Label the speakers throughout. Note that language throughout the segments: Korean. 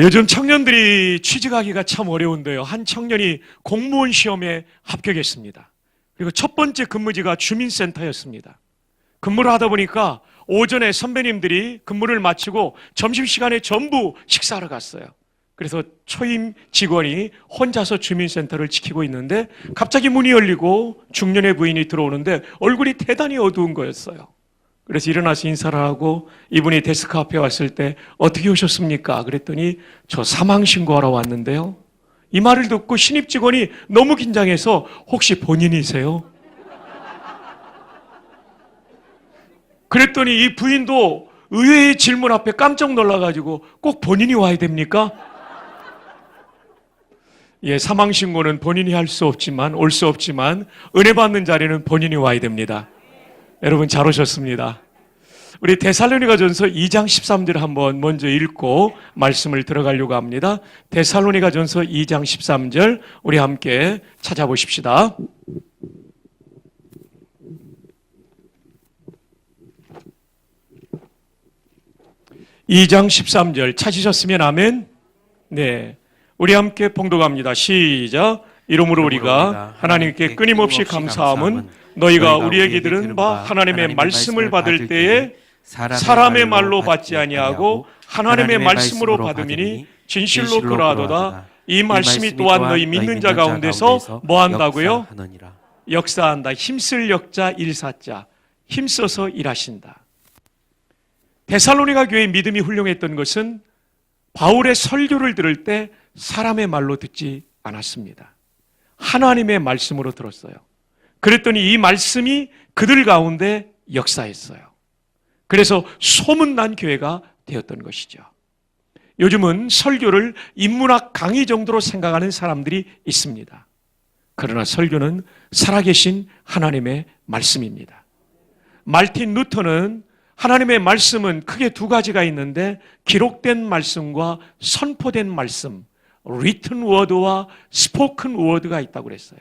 Speaker 1: 요즘 청년들이 취직하기가 참 어려운데요. 한 청년이 공무원 시험에 합격했습니다. 그리고 첫 번째 근무지가 주민센터였습니다. 근무를 하다 보니까 오전에 선배님들이 근무를 마치고 점심시간에 전부 식사하러 갔어요. 그래서 초임 직원이 혼자서 주민센터를 지키고 있는데 갑자기 문이 열리고 중년의 부인이 들어오는데 얼굴이 대단히 어두운 거였어요. 그래서 일어나서 인사를 하고 이분이 데스크 앞에 왔을 때 어떻게 오셨습니까? 그랬더니 저 사망신고하러 왔는데요. 이 말을 듣고 신입 직원이 너무 긴장해서 혹시 본인이세요? 그랬더니 이 부인도 의외의 질문 앞에 깜짝 놀라가지고 꼭 본인이 와야 됩니까? 예, 사망신고는 본인이 할 수 없지만 올 수 없지만 은혜 받는 자리는 본인이 와야 됩니다. 여러분 잘 오셨습니다. 우리 데살로니가전서 2장 13절 한번 먼저 읽고 말씀을 들어가려고 합니다. 데살로니가전서 2장 13절 우리 함께 찾아보십시다. (2장 13절) 찾으셨으면 아멘. 네, 우리 함께 봉독합니다. 시작. 이러므로 우리가 하나님께 끊임없이 감사함은 너희가 우리에게 들은 바 하나님의 말씀을 받을 때에 사람의 말로 받지 아니하고 하나님의 말씀으로 받음이니 진실로 그러하도다. 이 말씀이 또한 너희 믿는 자 가운데서 뭐 한다고요? 역사한다. 힘쓸 역자 일사자, 힘써서 일하신다. 데살로니가 교회의 믿음이 훌륭했던 것은 바울의 설교를 들을 때 사람의 말로 듣지 않았습니다. 하나님의 말씀으로 들었어요. 그랬더니 이 말씀이 그들 가운데 역사했어요. 그래서 소문난 교회가 되었던 것이죠. 요즘은 설교를 인문학 강의 정도로 생각하는 사람들이 있습니다. 그러나 설교는 살아계신 하나님의 말씀입니다. 말틴 루터는 하나님의 말씀은 크게 두 가지가 있는데 기록된 말씀과 선포된 말씀, written word와 spoken word가 있다고 그랬어요.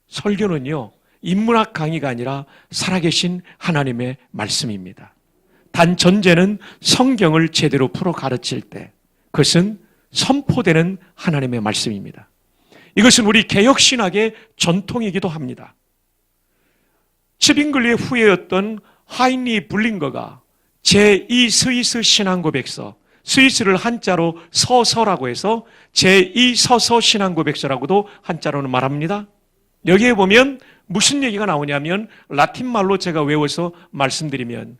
Speaker 1: 설교는요, 인문학 강의가 아니라 살아계신 하나님의 말씀입니다. 단 전제는 성경을 제대로 풀어 가르칠 때 그것은 선포되는 하나님의 말씀입니다. 이것은 우리 개혁신학의 전통이기도 합니다. 츠빙글리의 후예였던 하인리 블링거가 제2 스위스 신앙고백서, 스위스를 한자로 서서라고 해서 제2 서서 신앙고백서라고도 한자로는 말합니다. 여기에 보면 무슨 얘기가 나오냐면 라틴 말로 제가 외워서 말씀드리면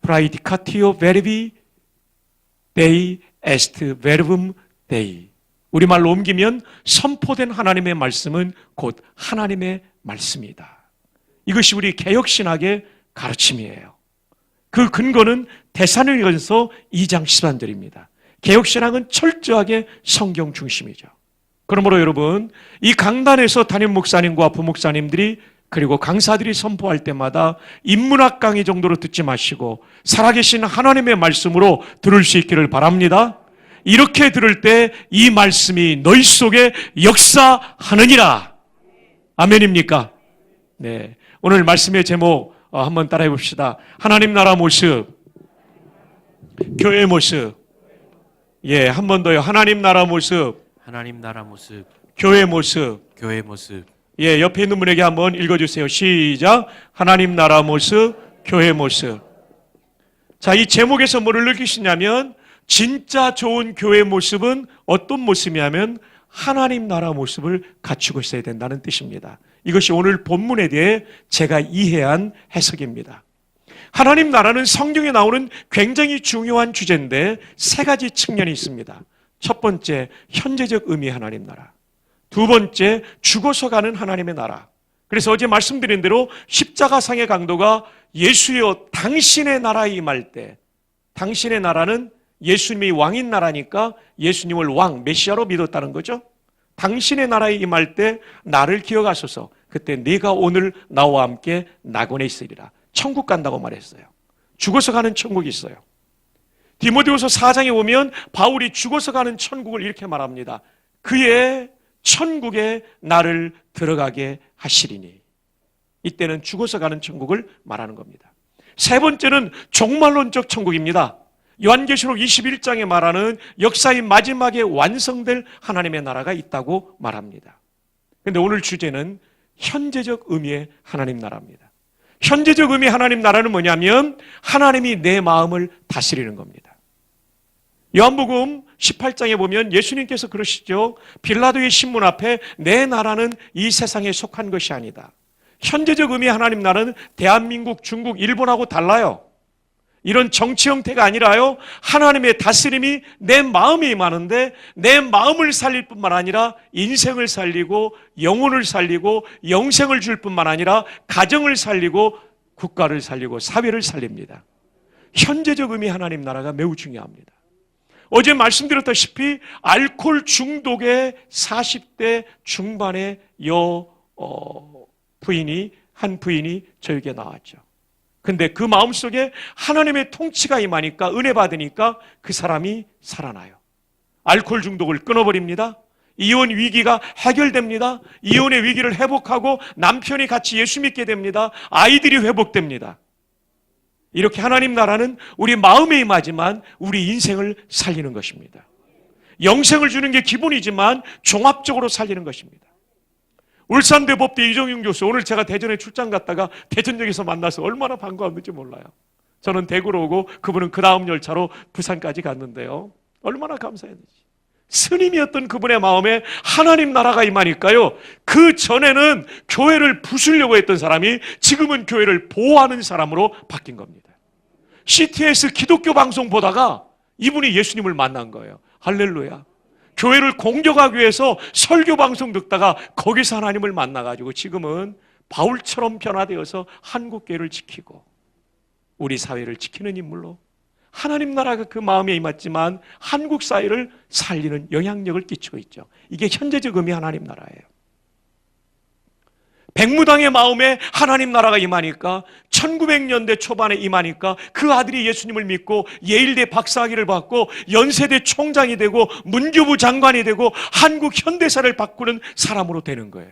Speaker 1: praedicatio verbi Dei est verbum Dei, 우리말로 옮기면 선포된 하나님의 말씀은 곧 하나님의 말씀이다. 이것이 우리 개혁신학의 가르침이에요. 그 근거는 데살로니가전서 2장 13절입니다. 개혁신학은 철저하게 성경 중심이죠. 그러므로 여러분, 이 강단에서 담임 목사님과 부목사님들이 그리고 강사들이 선포할 때마다 인문학 강의 정도로 듣지 마시고 살아계신 하나님의 말씀으로 들을 수 있기를 바랍니다. 이렇게 들을 때 이 말씀이 너희 속에 역사하느니라. 아멘입니까? 네, 오늘 말씀의 제목 한번 따라해 봅시다. 하나님 나라 모습, 교회 모습. 예, 한 번 더요. 하나님 나라 모습,
Speaker 2: 하나님 나라 모습,
Speaker 1: 교회 모습.
Speaker 2: 교회 모습.
Speaker 1: 예, 옆에 있는 분에게 한번 읽어주세요. 시작. 하나님 나라 모습, 교회 모습. 자, 이 제목에서 뭐를 느끼시냐면 진짜 좋은 교회 모습은 어떤 모습이냐면 하나님 나라 모습을 갖추고 있어야 된다는 뜻입니다. 이것이 오늘 본문에 대해 제가 이해한 해석입니다. 하나님 나라는 성경에 나오는 굉장히 중요한 주제인데 세 가지 측면이 있습니다. 첫 번째, 현재적 의미 하나님 나라. 두 번째, 죽어서 가는 하나님의 나라. 그래서 어제 말씀드린 대로 십자가상의 강도가 예수여 당신의 나라에 임할 때, 당신의 나라는 예수님이 왕인 나라니까 예수님을 왕, 메시아로 믿었다는 거죠. 당신의 나라에 임할 때 나를 기억하소서. 그때 네가 오늘 나와 함께 낙원에 있으리라. 천국 간다고 말했어요. 죽어서 가는 천국이 있어요. 디모데후서 4장에 보면 바울이 죽어서 가는 천국을 이렇게 말합니다. 그의 천국에 나를 들어가게 하시리니. 이때는 죽어서 가는 천국을 말하는 겁니다. 세 번째는 종말론적 천국입니다. 요한계시록 21장에 말하는 역사의 마지막에 완성될 하나님의 나라가 있다고 말합니다. 그런데 오늘 주제는 현재적 의미의 하나님 나라입니다. 현재적 의미의 하나님 나라는 뭐냐면 하나님이 내 마음을 다스리는 겁니다. 요한복음 18장에 보면 예수님께서 그러시죠. 빌라도의 신문 앞에 내 나라는 이 세상에 속한 것이 아니다. 현재적 의미의 하나님 나라는 대한민국, 중국, 일본하고 달라요. 이런 정치 형태가 아니라요. 하나님의 다스림이 내 마음에 임하는데 내 마음을 살릴 뿐만 아니라 인생을 살리고 영혼을 살리고 영생을 줄 뿐만 아니라 가정을 살리고 국가를 살리고 사회를 살립니다. 현재적 의미의 하나님 나라가 매우 중요합니다. 어제 말씀드렸다시피 알코올 중독의 40대 중반의 한 부인이 저에게 나왔죠. 근데 그 마음속에 하나님의 통치가 임하니까 은혜 받으니까 그 사람이 살아나요. 알코올 중독을 끊어버립니다. 이혼 위기가 해결됩니다. 이혼의 위기를 회복하고 남편이 같이 예수 믿게 됩니다. 아이들이 회복됩니다. 이렇게 하나님 나라는 우리 마음에 임하지만 우리 인생을 살리는 것입니다. 영생을 주는 게 기본이지만 종합적으로 살리는 것입니다. 울산대법대 이정용 교수, 오늘 제가 대전에 출장 갔다가 대전역에서 만나서 얼마나 반가웠는지 몰라요. 저는 대구로 오고 그분은 그 다음 열차로 부산까지 갔는데요. 얼마나 감사했는지. 스님이었던 그분의 마음에 하나님 나라가 임하니까요. 그 전에는 교회를 부수려고 했던 사람이 지금은 교회를 보호하는 사람으로 바뀐 겁니다. CTS 기독교 방송 보다가 이분이 예수님을 만난 거예요. 할렐루야. 교회를 공격하기 위해서 설교 방송 듣다가 거기서 하나님을 만나가지고 지금은 바울처럼 변화되어서 한국교회를 지키고 우리 사회를 지키는 인물로 하나님 나라가 그 마음에 임했지만 한국 사회를 살리는 영향력을 끼치고 있죠. 이게 현재적 의미 하나님 나라예요. 백무당의 마음에 하나님 나라가 임하니까 1900년대 초반에 임하니까 그 아들이 예수님을 믿고 예일대 박사학위를 받고 연세대 총장이 되고 문교부 장관이 되고 한국 현대사를 바꾸는 사람으로 되는 거예요.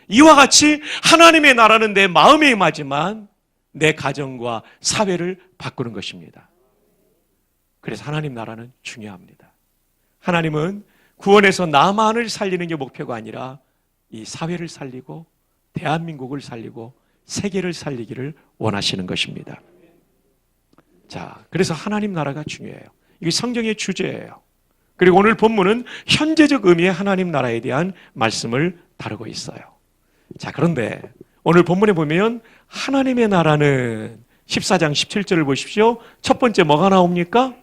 Speaker 1: 이와 같이 하나님의 나라는 내 마음에 임하지만 내 가정과 사회를 바꾸는 것입니다. 그래서 하나님 나라는 중요합니다. 하나님은 구원에서 나만을 살리는 게 목표가 아니라 이 사회를 살리고 대한민국을 살리고 세계를 살리기를 원하시는 것입니다. 자, 그래서 하나님 나라가 중요해요. 이게 성경의 주제예요. 그리고 오늘 본문은 현재적 의미의 하나님 나라에 대한 말씀을 다루고 있어요. 자, 그런데 오늘 본문에 보면 하나님의 나라는 14장 17절을 보십시오. 첫 번째 뭐가 나옵니까?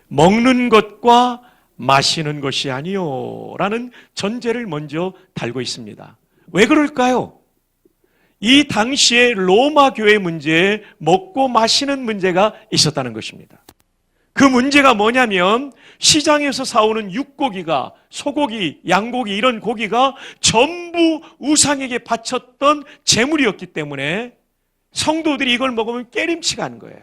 Speaker 1: 먹는 것과 마시는 것이 아니요 라는 전제를 먼저 달고 있습니다. 왜 그럴까요? 이 당시에 로마 교회 문제에 먹고 마시는 문제가 있었다는 것입니다. 그 문제가 뭐냐면 시장에서 사오는 육고기가 소고기, 양고기 이런 고기가 전부 우상에게 바쳤던 제물이었기 때문에 성도들이 이걸 먹으면 깨림치가 하는 거예요.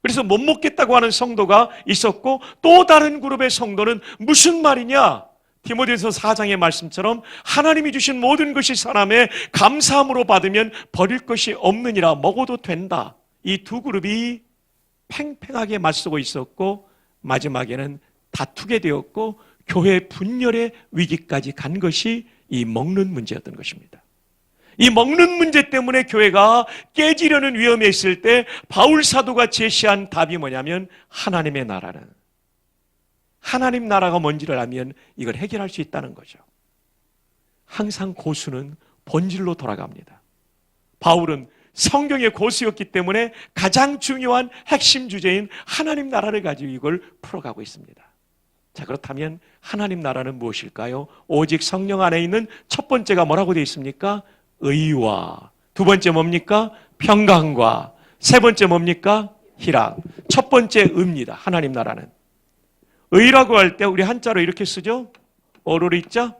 Speaker 1: 그래서 못 먹겠다고 하는 성도가 있었고 또 다른 그룹의 성도는 무슨 말이냐? 디모데후서 4장의 말씀처럼 하나님이 주신 모든 것이 사람의 감사함으로 받으면 버릴 것이 없느니라 먹어도 된다. 이 두 그룹이 팽팽하게 맞서고 있었고 마지막에는 다투게 되었고 교회 분열의 위기까지 간 것이 이 먹는 문제였던 것입니다. 이 먹는 문제 때문에 교회가 깨지려는 위험에 있을 때 바울 사도가 제시한 답이 뭐냐면 하나님의 나라는 하나님 나라가 뭔지를 알면 이걸 해결할 수 있다는 거죠. 항상 고수는 본질로 돌아갑니다. 바울은 성경의 고수였기 때문에 가장 중요한 핵심 주제인 하나님 나라를 가지고 이걸 풀어가고 있습니다. 자, 그렇다면 하나님 나라는 무엇일까요? 오직 성령 안에 있는 첫 번째가 뭐라고 되어 있습니까? 의와 두 번째 뭡니까? 평강과 세 번째 뭡니까? 희락. 첫 번째 의입니다. 하나님 나라는 의라고 할 때 우리 한자로 이렇게 쓰죠. 어로로 있죠?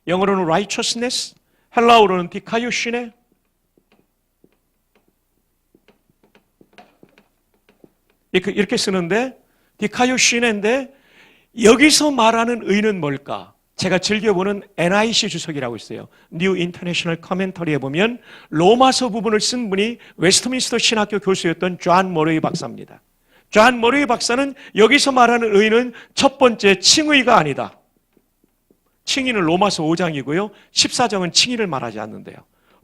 Speaker 1: 영어로는 righteousness, 헬라어로는 디카이오시네. 이렇게 쓰는데 디카이오시네인데 여기서 말하는 의는 뭘까? 제가 즐겨보는 NIC 주석이라고 있어요. New International Commentary에 보면 로마서 부분을 쓴 분이 웨스트민스터 신학교 교수였던 존 머레이 박사입니다. 존 머레이 박사는 여기서 말하는 의는 첫 번째 칭의가 아니다. 칭의는 로마서 5장이고요. 14장은 칭의를 말하지 않는데요.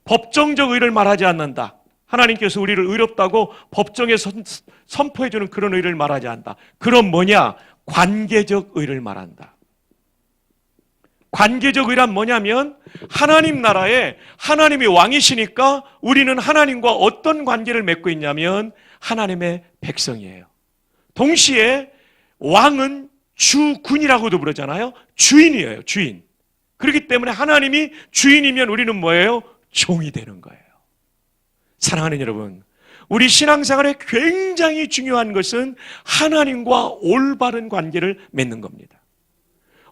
Speaker 1: 법정적 의를 말하지 않는다. 하나님께서 우리를 의롭다고 법정에 선포해주는 그런 의를 말하지 않는다. 그럼 뭐냐? 관계적 의를 말한다. 관계적 의란 뭐냐면 하나님 나라에 하나님이 왕이시니까 우리는 하나님과 어떤 관계를 맺고 있냐면 하나님의 백성이에요. 동시에 왕은 주군이라고도 부르잖아요. 주인이에요. 주인. 그렇기 때문에 하나님이 주인이면 우리는 뭐예요? 종이 되는 거예요. 사랑하는 여러분, 우리 신앙생활에 굉장히 중요한 것은 하나님과 올바른 관계를 맺는 겁니다.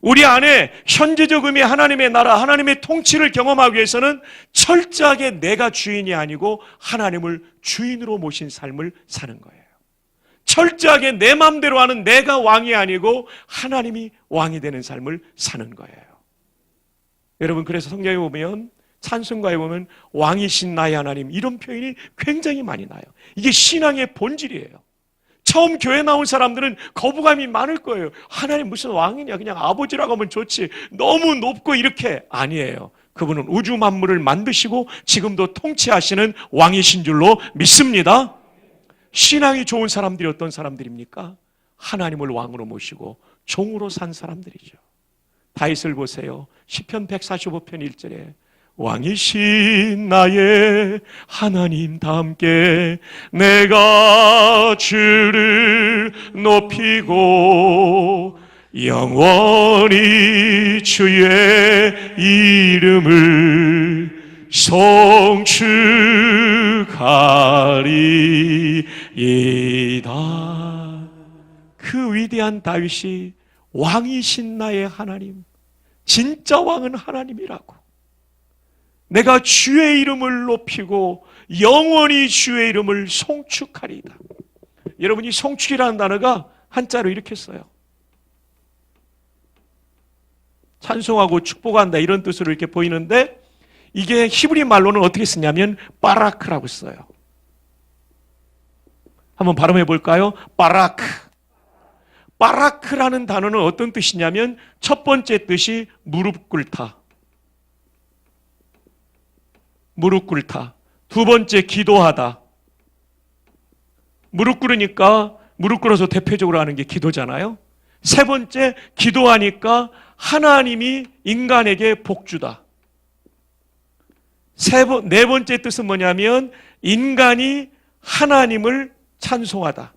Speaker 1: 우리 안에 현재적 의미의 하나님의 나라, 하나님의 통치를 경험하기 위해서는 철저하게 내가 주인이 아니고 하나님을 주인으로 모신 삶을 사는 거예요. 철저하게 내 마음대로 하는 내가 왕이 아니고 하나님이 왕이 되는 삶을 사는 거예요. 여러분, 그래서 성경에 보면 찬송가에 보면 왕이신 나의 하나님 이런 표현이 굉장히 많이 나요. 이게 신앙의 본질이에요. 처음 교회 나온 사람들은 거부감이 많을 거예요. 하나님 무슨 왕이냐, 그냥 아버지라고 하면 좋지, 너무 높고 이렇게. 아니에요. 그분은 우주 만물을 만드시고 지금도 통치하시는 왕이신 줄로 믿습니다. 신앙이 좋은 사람들이 어떤 사람들입니까? 하나님을 왕으로 모시고 종으로 산 사람들이죠. 다윗을 보세요. 시편 145편 1절에 왕이신 나의 하나님 다 함께 내가 주를 높이고 영원히 주의 이름을 송축하리이다. 그 위대한 다윗이 왕이신 나의 하나님, 진짜 왕은 하나님이라고, 내가 주의 이름을 높이고 영원히 주의 이름을 송축하리이다. 여러분, 이 송축이라는 단어가 한자로 이렇게 써요. 찬송하고 축복한다 이런 뜻으로 이렇게 보이는데 이게 히브리 말로는 어떻게 쓰냐면 바라크라고 써요. 한번 발음해 볼까요? 바라크. 바라크라는 단어는 어떤 뜻이냐면 첫 번째 뜻이 무릎 꿇다. 무릎 꿇다. 두 번째 기도하다. 무릎 꿇으니까 무릎 꿇어서 대표적으로 하는 게 기도잖아요. 세 번째 기도하니까 하나님이 인간에게 복 주다. 네 번째 뜻은 뭐냐면 인간이 하나님을 찬송하다.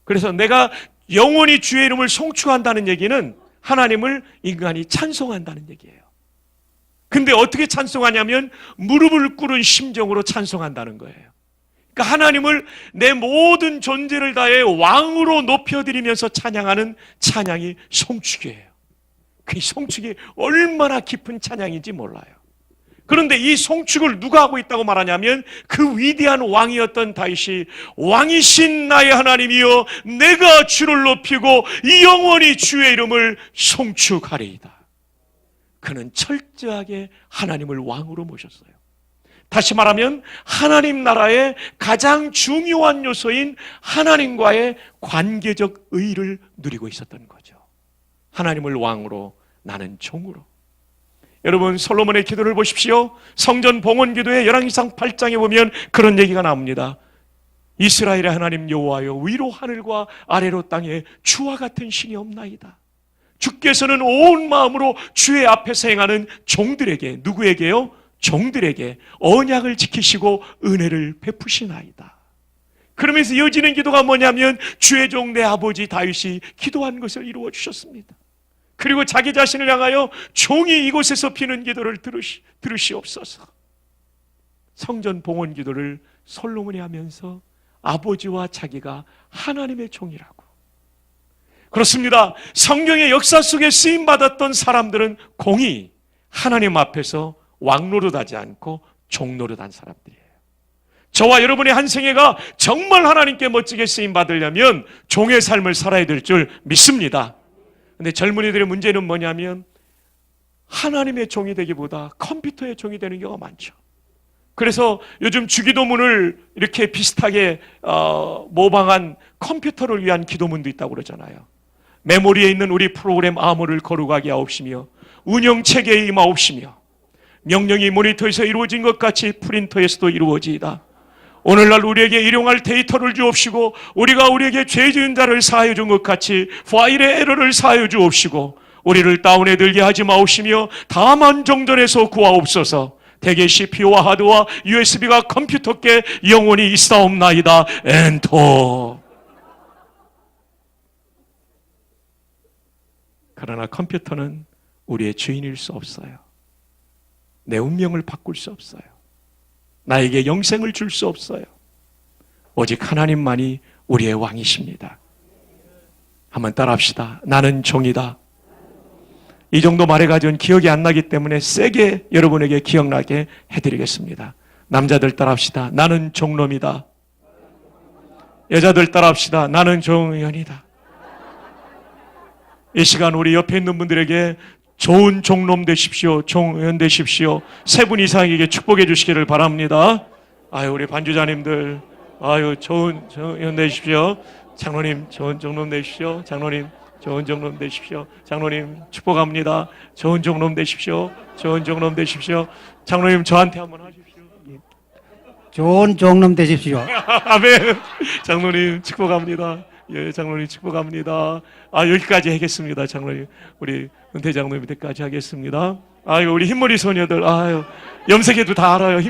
Speaker 1: 그래서 내가 영원히 주의 이름을 송축한다는 얘기는 하나님을 인간이 찬송한다는 얘기예요. 근데 어떻게 찬송하냐면 무릎을 꿇은 심정으로 찬송한다는 거예요. 그러니까 하나님을 내 모든 존재를 다해 왕으로 높여드리면서 찬양하는 찬양이 송축이에요. 그 송축이 얼마나 깊은 찬양인지 몰라요. 그런데 이 송축을 누가 하고 있다고 말하냐면 그 위대한 왕이었던 다윗이 왕이신 나의 하나님이여 내가 주를 높이고 영원히 주의 이름을 송축하리이다. 그는 철저하게 하나님을 왕으로 모셨어요. 다시 말하면 하나님 나라의 가장 중요한 요소인 하나님과의 관계적 의의를 누리고 있었던 거죠. 하나님을 왕으로, 나는 종으로. 여러분, 솔로몬의 기도를 보십시오. 성전 봉헌 기도의 열왕기상 8장에 보면 그런 얘기가 나옵니다. 이스라엘의 하나님 여호와여 위로 하늘과 아래로 땅에 주와 같은 신이 없나이다. 주께서는 온 마음으로 주의 앞에서 행하는 종들에게, 누구에게요? 종들에게 언약을 지키시고 은혜를 베푸시나이다. 그러면서 이어지는 기도가 뭐냐면 주의 종 내 아버지 다윗이 기도한 것을 이루어 주셨습니다. 그리고 자기 자신을 향하여 종이 이곳에서 피는 기도를 들으시옵소서. 성전 봉헌 기도를 솔로몬이 하면서 아버지와 자기가 하나님의 종이라고, 그렇습니다. 성경의 역사 속에 쓰임받았던 사람들은 공히 하나님 앞에서 왕노릇하지 않고 종노릇한 사람들이에요. 저와 여러분의 한 생애가 정말 하나님께 멋지게 쓰임받으려면 종의 삶을 살아야 될 줄 믿습니다. 근데 젊은이들의 문제는 뭐냐면 하나님의 종이 되기보다 컴퓨터의 종이 되는 경우가 많죠. 그래서 요즘 주기도문을 이렇게 비슷하게 모방한 컴퓨터를 위한 기도문도 있다고 그러잖아요. 메모리에 있는 우리 프로그램 암호를 거룩하게 하옵시며 운영체계에 임하옵시며 명령이 모니터에서 이루어진 것 같이 프린터에서도 이루어지이다. 오늘날 우리에게 일용할 데이터를 주옵시고 우리가 우리에게 죄 지은 자를 사하여 준 것 같이 파일의 에러를 사하여 주옵시고 우리를 다운에 들게 하지 마옵시며 다만 정전에서 구하옵소서. 대개 CPU와 하드와 USB가 컴퓨터께 영원히 있사옵나이다. 엔터. 그러나 컴퓨터는 우리의 주인일 수 없어요. 내 운명을 바꿀 수 없어요. 나에게 영생을 줄 수 없어요. 오직 하나님만이 우리의 왕이십니다. 한번 따라합시다. 나는 종이다. 이 정도 말해가지고는 기억이 안 나기 때문에 세게 여러분에게 기억나게 해드리겠습니다. 남자들 따라합시다. 나는 종놈이다. 여자들 따라합시다. 나는 종연이다. 이 시간 우리 옆에 있는 분들에게 좋은 종놈 되십시오. 종연 되십시오. 세 분 이상에게 축복해 주시기를 바랍니다. 아유, 우리 반주자님들, 아유, 좋은 종연 되십시오. 장로님, 좋은 종놈 되십시오. 장로님, 좋은 종놈 되십시오. 장로님, 축복합니다. 좋은 종놈 되십시오. 좋은 종놈 되십시오. 장로님, 저한테 한번 하십시오.
Speaker 3: 좋은 종놈 되십시오.
Speaker 1: 아멘. 장로님, 축복합니다. 예, 장로님 축복합니다. 여기까지 하겠습니다. 장로님, 우리 은퇴 장로님 때까지 하겠습니다. 우리 흰머리 소녀들, 염색해도 다 알아요.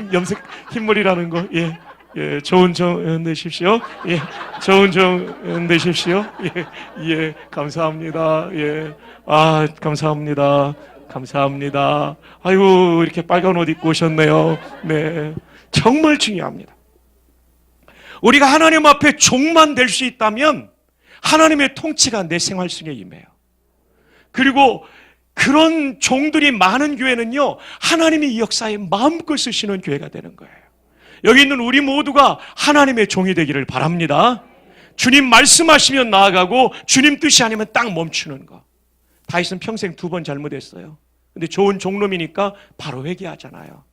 Speaker 1: 흰머리라는 거. 예, 예, 좋은 종 되십시오. 예, 좋은 종 되십시오. 예, 감사합니다. 예, 감사합니다. 감사합니다. 아이고, 이렇게 빨간 옷 입고 오셨네요. 네, 정말 중요합니다. 우리가 하나님 앞에 종만 될 수 있다면 하나님의 통치가 내 생활 속에 임해요. 그리고 그런 종들이 많은 교회는요, 하나님이 이 역사에 마음껏 쓰시는 교회가 되는 거예요. 여기 있는 우리 모두가 하나님의 종이 되기를 바랍니다. 주님 말씀하시면 나아가고 주님 뜻이 아니면 딱 멈추는 거. 다윗은 평생 2번 잘못했어요. 근데 좋은 종놈이니까 바로 회개하잖아요.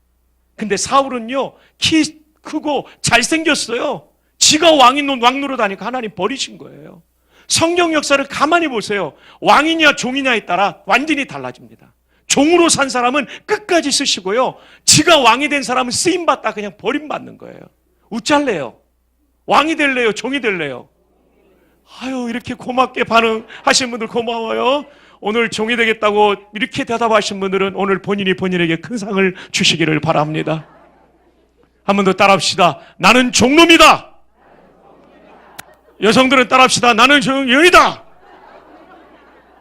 Speaker 1: 근데 사울은요, 키 크고 잘생겼어요. 지가 왕노릇하니까 하나님 버리신 거예요. 성경 역사를 가만히 보세요. 왕이냐 종이냐에 따라 완전히 달라집니다. 종으로 산 사람은 끝까지 쓰시고요, 지가 왕이 된 사람은 쓰임받다 그냥 버림받는 거예요. 우짤래요? 왕이 될래요? 종이 될래요? 이렇게 고맙게 반응하신 분들 고마워요. 오늘 종이 되겠다고 이렇게 대답하신 분들은 오늘 본인에게 큰 상을 주시기를 바랍니다. 한 번 더 따라합시다. 나는 종놈이다. 여성들은 따라합시다. 나는 종연이다.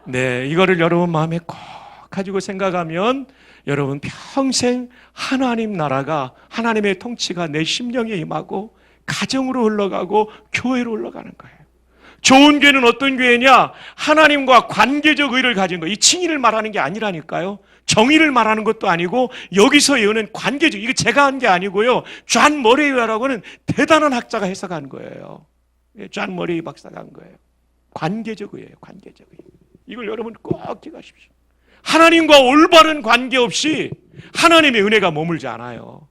Speaker 1: 네, 이거를 여러분 마음에 꼭 가지고 생각하면 여러분 평생 하나님 나라가, 하나님의 통치가 내 심령에 임하고 가정으로 흘러가고 교회로 흘러가는 거예요. 좋은 교회는 어떤 교회냐? 하나님과 관계적 의를 가진 거. 이 칭의를 말하는 게 아니라니까요. 정의를 말하는 것도 아니고, 여기서 예언은 관계적, 이거 제가 한 게 아니고요, 존 머레이라고는 대단한 학자가 해석한 거예요. 존 머레이 박사가 한 거예요. 관계적 의예요. 관계적 의. 이걸 여러분 꼭 기억하십시오. 하나님과 올바른 관계 없이 하나님의 은혜가 머물지 않아요.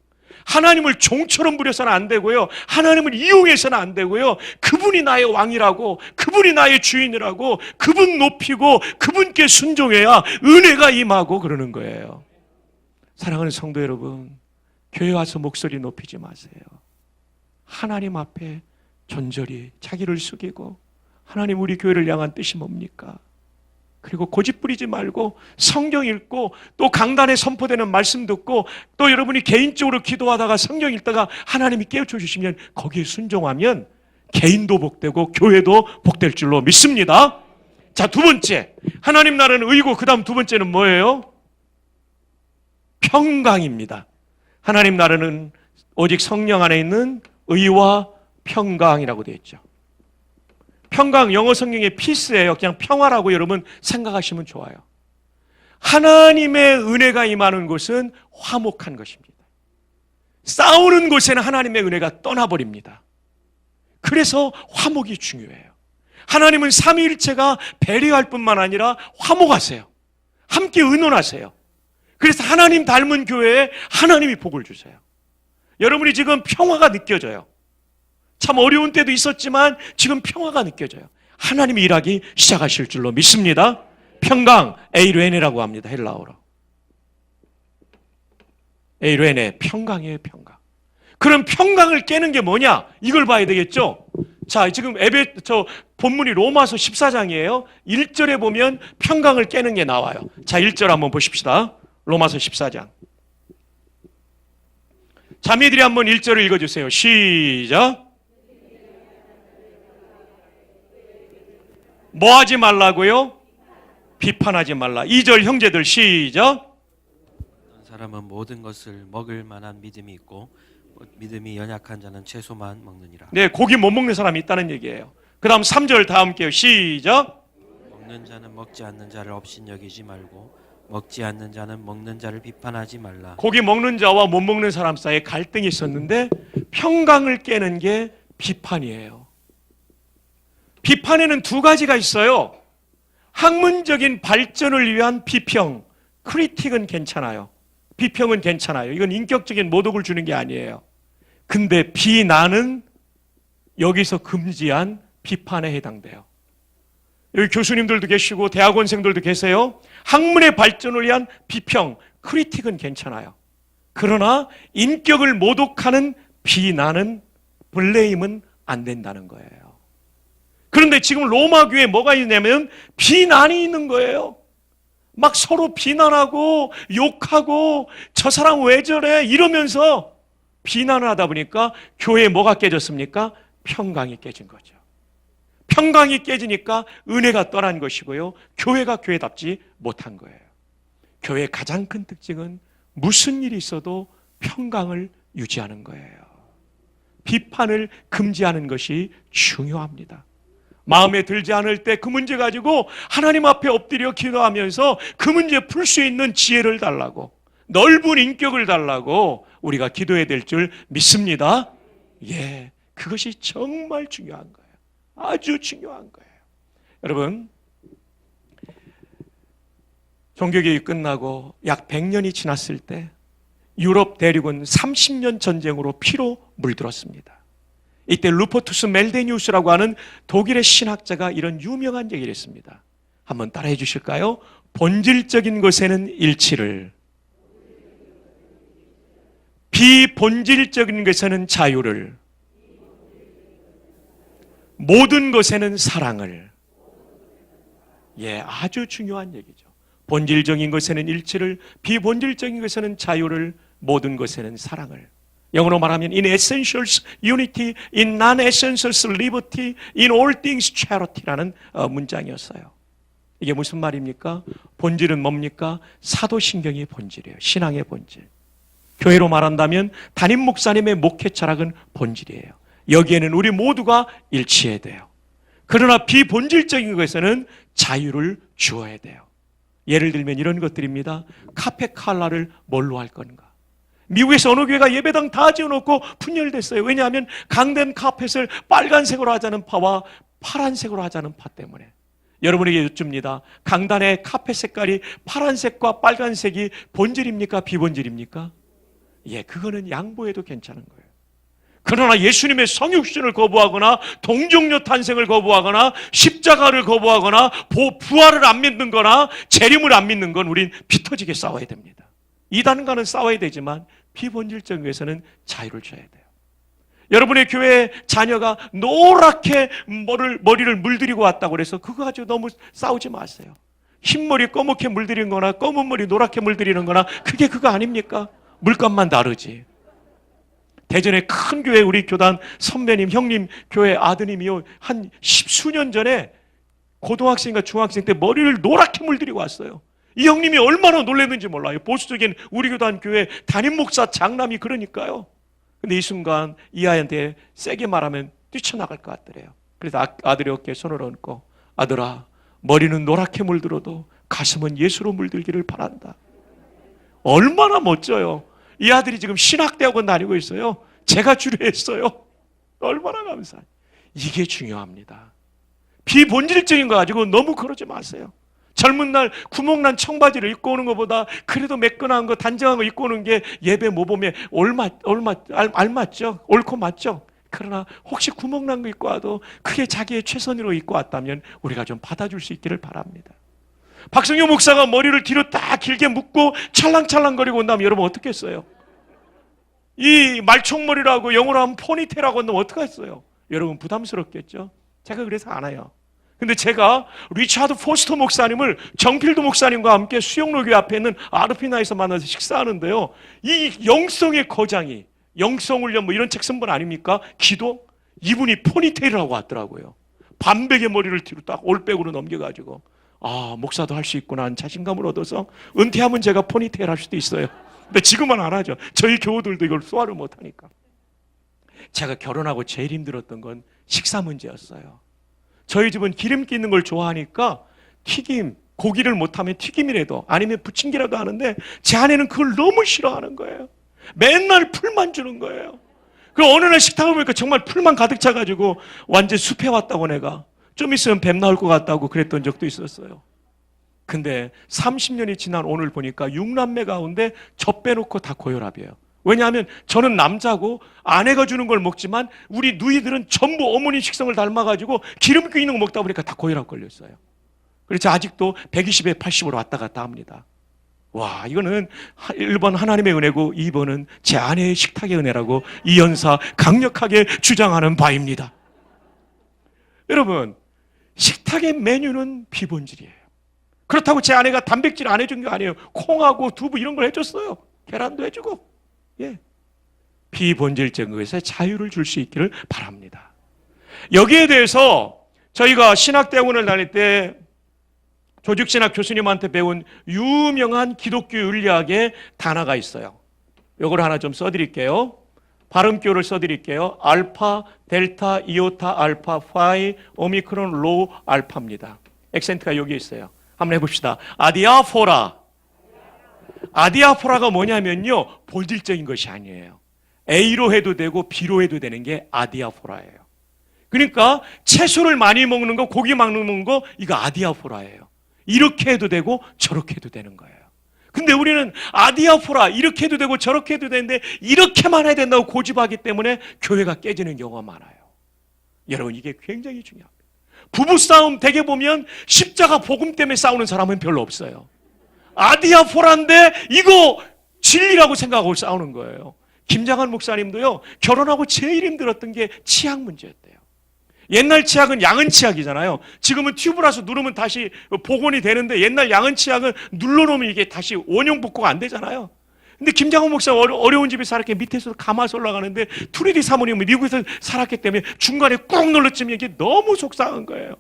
Speaker 1: 하나님을 종처럼 부려서는 안 되고요, 하나님을 이용해서는 안 되고요, 그분이 나의 왕이라고, 그분이 나의 주인이라고, 그분 높이고 그분께 순종해야 은혜가 임하고 그러는 거예요. 사랑하는 성도 여러분, 교회 와서 목소리 높이지 마세요. 하나님 앞에 존절히 자기를 숙이고, 하나님 우리 교회를 향한 뜻이 뭡니까? 그리고 고집 부리지 말고 성경 읽고, 또 강단에 선포되는 말씀 듣고, 또 여러분이 개인적으로 기도하다가 성경 읽다가 하나님이 깨우쳐 주시면 거기에 순종하면 개인도 복되고 교회도 복될 줄로 믿습니다. 자, 두 번째, 하나님 나라는 의고, 그 다음 두 번째는 뭐예요? 평강입니다. 하나님 나라는 오직 성령 안에 있는 의와 평강이라고 되어 있죠. 평강 영어 성경의 peace예요. 그냥 평화라고 여러분 생각하시면 좋아요. 하나님의 은혜가 임하는 곳은 화목한 것입니다. 싸우는 곳에는 하나님의 은혜가 떠나버립니다. 그래서 화목이 중요해요. 하나님은 삼위일체가 배려할 뿐만 아니라 화목하세요. 함께 의논하세요. 그래서 하나님 닮은 교회에 하나님이 복을 주세요. 여러분이 지금 평화가 느껴져요. 참 어려운 때도 있었지만 지금 평화가 느껴져요. 하나님이 일하기 시작하실 줄로 믿습니다. 평강, 에이르에네라고 합니다. 헬라어로. 에이르에네, 평강이에요, 평강. 그럼 평강을 깨는 게 뭐냐? 이걸 봐야 되겠죠? 자, 지금 본문이 로마서 14장이에요. 1절에 보면 평강을 깨는 게 나와요. 자, 1절 한번 보십시다. 로마서 14장. 자매들이 한번 1절을 읽어주세요. 시작. 뭐 하지 말라고요? 비판하지 말라. 2절 형제들 시작.
Speaker 2: 어떤 사람은 모든 것을 먹을 만한 믿음이 있고 믿음이 연약한 자는 채소만 먹느니라.
Speaker 1: 네, 고기 못 먹는 사람이 있다는 얘기예요. 그 다음 3절 다 함께요. 시작.
Speaker 2: 먹는 자는 먹지 않는 자를 업신여기지 말고 먹지 않는 자는 먹는 자를 비판하지 말라.
Speaker 1: 고기 먹는 자와 못 먹는 사람 사이에 갈등이 있었는데 평강을 깨는 게 비판이에요. 비판에는 두 가지가 있어요. 학문적인 발전을 위한 비평, 크리틱은 괜찮아요. 비평은 괜찮아요. 이건 인격적인 모독을 주는 게 아니에요. 근데 비난은 여기서 금지한 비판에 해당돼요. 여기 교수님들도 계시고 대학원생들도 계세요. 학문의 발전을 위한 비평, 크리틱은 괜찮아요. 그러나 인격을 모독하는 비난은, 블레임은 안 된다는 거예요. 그런데 지금 로마 교회에 뭐가 있냐면 비난이 있는 거예요. 막 서로 비난하고 욕하고 저 사람 왜 저래 이러면서 비난을 하다 보니까 교회에 뭐가 깨졌습니까? 평강이 깨진 거죠. 평강이 깨지니까 은혜가 떠난 것이고요. 교회가 교회답지 못한 거예요. 교회의 가장 큰 특징은 무슨 일이 있어도 평강을 유지하는 거예요. 비판을 금지하는 것이 중요합니다. 마음에 들지 않을 때 그 문제 가지고 하나님 앞에 엎드려 기도하면서 그 문제 풀 수 있는 지혜를 달라고, 넓은 인격을 달라고 우리가 기도해야 될 줄 믿습니다. 예, 그것이 정말 중요한 거예요. 아주 중요한 거예요. 여러분, 종교개혁이 끝나고 약 100년이 지났을 때 유럽 대륙은 30년 전쟁으로 피로 물들었습니다. 이때 루퍼투스 멜데니우스라고 하는 독일의 신학자가 이런 유명한 얘기를 했습니다. 한번 따라해 주실까요? 본질적인 것에는 일치를, 비본질적인 것에는 자유를, 모든 것에는 사랑을. 예, 아주 중요한 얘기죠. 본질적인 것에는 일치를, 비본질적인 것에는 자유를, 모든 것에는 사랑을. 영어로 말하면 in essentials unity, in non-essentials liberty, in all things charity라는 문장이었어요. 이게 무슨 말입니까? 본질은 뭡니까? 사도신경이 본질이에요. 신앙의 본질. 교회로 말한다면 담임 목사님의 목회 철학은 본질이에요. 여기에는 우리 모두가 일치해야 돼요. 그러나 비본질적인 것에는 자유를 주어야 돼요. 예를 들면 이런 것들입니다. 카페 칼라를 뭘로 할 건가? 미국에서 어느 교회가 예배당 다 지어놓고 분열됐어요. 왜냐하면 강된 카펫을 빨간색으로 하자는 파와 파란색으로 하자는 파 때문에. 여러분에게 여쭙니다. 강단의 카펫 색깔이 파란색과 빨간색이 본질입니까? 비본질입니까? 예, 그거는 양보해도 괜찮은 거예요. 그러나 예수님의 성육신을 거부하거나 동정녀 탄생을 거부하거나 십자가를 거부하거나 부활을 안 믿는 거나 재림을 안 믿는 건 우린 피 터지게 싸워야 됩니다. 이단과는 싸워야 되지만 비본질적인 것에서는 자유를 줘야 돼요. 여러분의 교회 자녀가 노랗게 머리를 물들이고 왔다고 그래서 그거 가지고 너무 싸우지 마세요. 흰머리 검게 물들이는 거나 검은 머리 노랗게 물들이는 거나 그게 그거 아닙니까? 물감만 다르지. 대전의 큰 교회 우리 교단 선배님, 형님 교회 아드님이요. 한 10수년 전에 고등학생과 중학생 때 머리를 노랗게 물들이고 왔어요. 이 형님이 얼마나 놀랐는지 몰라요. 보수적인 우리 교단 교회 담임 목사 장남이 그러니까요. 근데 이 순간 이 아이한테 세게 말하면 뛰쳐나갈 것 같더래요. 그래서 아들의 어깨에 손을 얹고 아들아, 머리는 노랗게 물들어도 가슴은 예수로 물들기를 바란다. 얼마나 멋져요. 이 아들이 지금 신학대학원 다니고 있어요. 제가 주례했어요. 얼마나 감사해요. 이게 중요합니다. 비본질적인 거 가지고 너무 그러지 마세요. 젊은 날 구멍난 청바지를 입고 오는 것보다 그래도 매끈한 거, 단정한 거 입고 오는 게 예배 모범에 알맞죠? 옳고 맞죠? 그러나 혹시 구멍난 거 입고 와도 그게 자기의 최선으로 입고 왔다면 우리가 좀 받아줄 수 있기를 바랍니다. 박성규 목사가 머리를 뒤로 딱 길게 묶고 찰랑찰랑거리고 온다면 여러분 어떻게 했어요? 이 말총머리라고 영어로 하면 포니테라고 한다면 어떡했어요? 여러분 부담스럽겠죠? 제가 그래서 안 해요. 근데 제가 리차드 포스터 목사님을 정필도 목사님과 함께 수영로교회 앞에 있는 아르피나에서 만나서 식사하는데요. 이 영성의 거장이, 영성훈련 뭐 이런 책 쓴 분 아닙니까? 기도? 이분이 포니테일을 하고 왔더라고요. 반백의 머리를 뒤로 딱 올백으로 넘겨가지고 아, 목사도 할 수 있구나 하는 자신감을 얻어서 은퇴하면 제가 포니테일 할 수도 있어요. 근데 지금은 안 하죠. 저희 교우들도 이걸 소화를 못하니까. 제가 결혼하고 제일 힘들었던 건 식사 문제였어요. 저희 집은 기름기 있는 걸 좋아하니까 튀김, 고기를 못하면 튀김이라도 아니면 부침개라도 하는데 제 아내는 그걸 너무 싫어하는 거예요. 맨날 풀만 주는 거예요. 그리고 어느 날 식탁을 보니까 정말 풀만 가득 차가지고 완전 숲에 왔다고 내가 좀 있으면 뱀 나올 것 같다고 그랬던 적도 있었어요. 근데 30년이 지난 오늘 보니까 6남매 가운데 저 빼놓고 다 고혈압이에요. 왜냐하면 저는 남자고 아내가 주는 걸 먹지만 우리 누이들은 전부 어머니 식성을 닮아가지고 기름기 있는 거 먹다 보니까 다 고혈압 걸렸어요. 그래서 아직도 120에 80으로 왔다 갔다 합니다. 와, 이거는 1번 하나님의 은혜고 2번은 제 아내의 식탁의 은혜라고 이 연사 강력하게 주장하는 바입니다. 여러분, 식탁의 메뉴는 비본질이에요. 그렇다고 제 아내가 단백질 안 해준 게 아니에요. 콩하고 두부 이런 걸 해줬어요. 계란도 해주고. 예. 비본질적인 것에 자유를 줄 수 있기를 바랍니다. 여기에 대해서 저희가 신학대학원을 다닐 때 조직신학 교수님한테 배운 유명한 기독교 윤리학의 단어가 있어요. 이걸 하나 좀 써드릴게요. 발음표를 써드릴게요. 알파, 델타, 이오타, 알파, 파이, 오미크론, 로, 알파입니다. 액센트가 여기 있어요. 한번 해봅시다. 아디아포라. 아디아포라가 뭐냐면요, 본질적인 것이 아니에요. A로 해도 되고 B로 해도 되는 게 아디아포라예요. 그러니까 채소를 많이 먹는 거, 고기 먹는 거, 이거 아디아포라예요. 이렇게 해도 되고 저렇게 해도 되는 거예요. 근데 우리는 아디아포라, 이렇게 해도 되고 저렇게 해도 되는데 이렇게만 해야 된다고 고집하기 때문에 교회가 깨지는 경우가 많아요. 여러분, 이게 굉장히 중요합니다. 부부싸움 대개 보면 십자가 복음 때문에 싸우는 사람은 별로 없어요. 아디아포라인데 이거 진리라고 생각하고 싸우는 거예요. 김장한 목사님도요, 결혼하고 제일 힘들었던 게 치약 문제였대요. 옛날 치약은 양은 치약이잖아요. 지금은 튜브라서 누르면 다시 복원이 되는데 옛날 양은 치약은 눌러놓으면 이게 다시 원형 복구가 안 되잖아요. 근데 김장훈 목사 어려운 집에 살았기 밑에서 감아서 올라가는데 투리디 사모님은 미국에서 살았기 때문에 중간에 꾹 눌렀지만 이게 너무 속상한 거예요.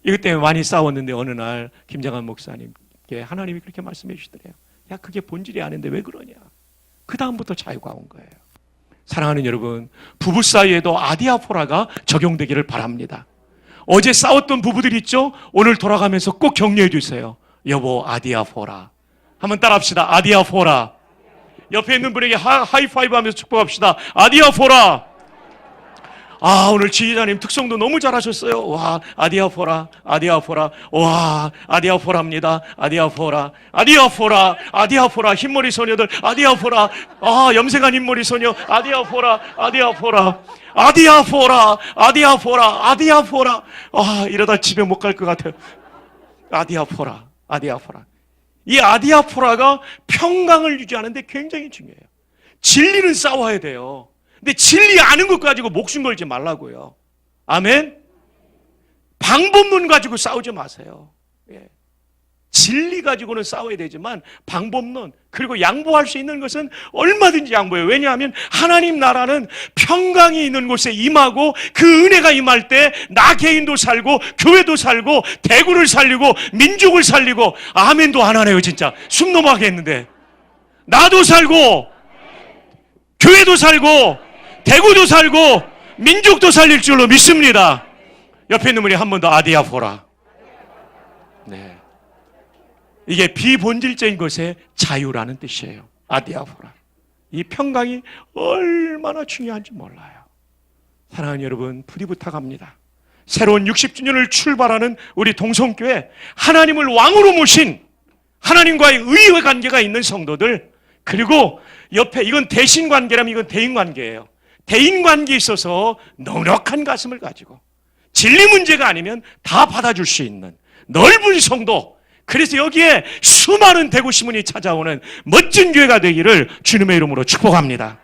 Speaker 1: 이것 때문에 많이 싸웠는데 어느 날 김장훈 목사님께 하나님이 그렇게 말씀해 주시더래요. 야, 그게 본질이 아닌데 왜 그러냐. 그 다음부터 자유가 온 거예요. 사랑하는 여러분, 부부 사이에도 아디아포라가 적용되기를 바랍니다. 어제 싸웠던 부부들 있죠? 오늘 돌아가면서 꼭 격려해 주세요. 여보, 아디아포라. 한번 따라합시다. 아디아포라. 옆에 있는 분에게 하이파이브 하면서 축복합시다. 아디아포라. 아, 오늘 지휘자님 특성도 너무 잘하셨어요. 와, 아디아포라, 아디아포라. 와, 아디아포라입니다. 아디아포라, 아디아포라, 아디아포라. 흰머리 소녀들, 아디아포라. 아, 염색한 흰머리 소녀, 아디아포라, 아디아포라. 아디아포라, 아디아포라, 아디아포라. 아, 이러다 집에 못 갈 것 같아요. 아디아포라, 아디아포라. 이 아디아포라가 평강을 유지하는데 굉장히 중요해요. 진리는 싸워야 돼요. 근데 진리 아는 것 가지고 목숨 걸지 말라고요. 아멘? 방법론 가지고 싸우지 마세요. 예. 진리 가지고는 싸워야 되지만 방법론 그리고 양보할 수 있는 것은 얼마든지 양보해요. 왜냐하면 하나님 나라는 평강이 있는 곳에 임하고 그 은혜가 임할 때 나 개인도 살고 교회도 살고 대구를 살리고 민족을 살리고 아멘도 안 하네요. 진짜 숨 넘어가겠는데 나도 살고 교회도 살고 대구도 살고 민족도 살릴 줄로 믿습니다. 옆에 있는 분이 한 번 더 아디아포라. 네. 이게 비본질적인 것의 자유라는 뜻이에요. 아디아포라. 이 평강이 얼마나 중요한지 몰라요. 사랑하는 여러분, 부디 부탁합니다. 새로운 60주년을 출발하는 우리 동성교회, 하나님을 왕으로 모신 하나님과의 의의 관계가 있는 성도들, 그리고 옆에 이건 대신 관계라면 이건 대인 관계예요. 대인 관계에 있어서 넉넉한 가슴을 가지고 진리 문제가 아니면 다 받아줄 수 있는 넓은 성도, 그래서 여기에 수많은 대구 시민이 찾아오는 멋진 교회가 되기를 주님의 이름으로 축복합니다.